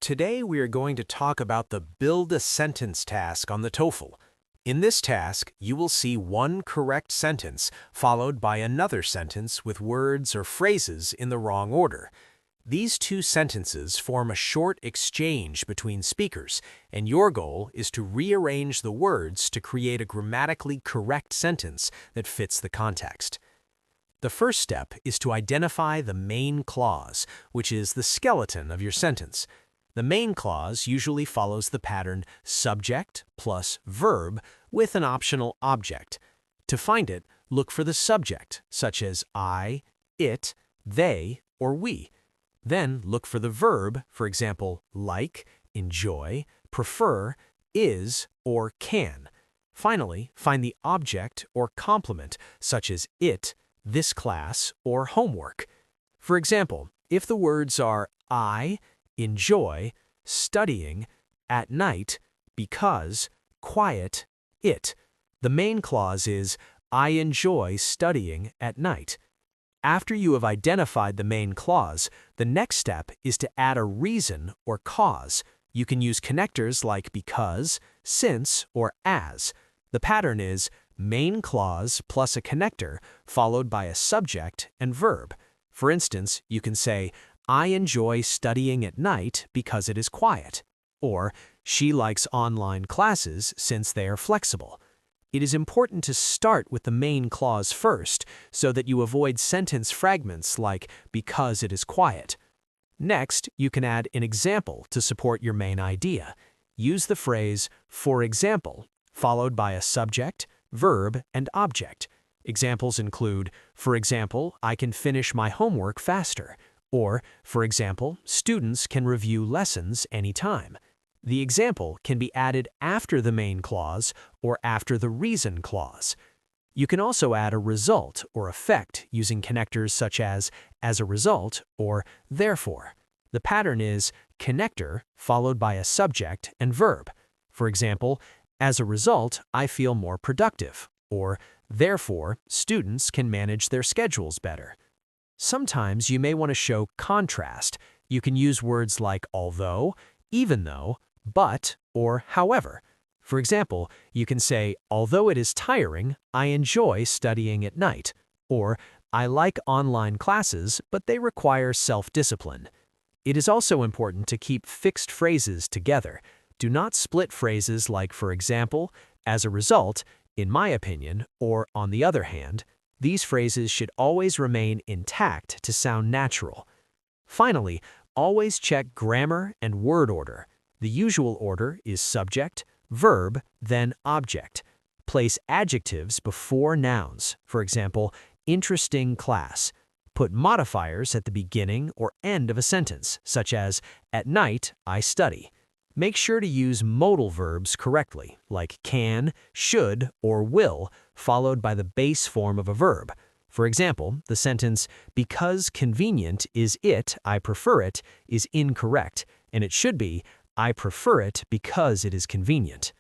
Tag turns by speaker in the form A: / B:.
A: Today we are going to talk about the Build a Sentence task on the TOEFL. In this task, you will see one correct sentence followed by another sentence with words or phrases in the wrong order. These two sentences form a short exchange between speakers, and your goal is to rearrange the words to create a grammatically correct sentence that fits the context. The first step is to identify the main clause, which is the skeleton of your sentence. The main clause usually follows the pattern subject plus verb with an optional object. To find it, look for the subject, such as I, it, they, or we. Then look for the verb, for example, like, enjoy, prefer, is, or can. Finally, find the object or complement, such as it, this class, or homework. For example, if the words are I enjoy studying at night because quiet it, the main clause is I enjoy studying at night. After you have identified the main clause, the next step is to add a reason or cause. You can use connectors like because, since, or as. The pattern is main clause plus a connector followed by a subject and verb. For instance, you can say, I enjoy studying at night because it is quiet, or she likes online classes since they are flexible. It is important to start with the main clause first so that you avoid sentence fragments like because it is quiet. Next, you can add an example to support your main idea. Use the phrase, for example, followed by a subject, verb, and object. Examples include, for example, I can finish my homework faster. Or, for example, students can review lessons anytime. The example can be added after the main clause or after the reason clause. You can also add a result or effect using connectors such as a result, or therefore. The pattern is connector followed by a subject and verb. For example, as a result, I feel more productive, or therefore, students can manage their schedules better. Sometimes you may want to show contrast. You can use words like although, even though, but, or however. For example, you can say, although it is tiring, I enjoy studying at night. Or, I like online classes, but they require self-discipline. It is also important to keep fixed phrases together. Do not split phrases like, for example, as a result, in my opinion, or on the other hand. These phrases should always remain intact to sound natural. Finally, always check grammar and word order. The usual order is subject, verb, then object. Place adjectives before nouns. For example, interesting class. Put modifiers at the beginning or end of a sentence, such as, at night, I study. Make sure to use modal verbs correctly, like can, should, or will, followed by the base form of a verb. For example, the sentence, because convenient is it, I prefer it, is incorrect, and it should be, I prefer it because it is convenient.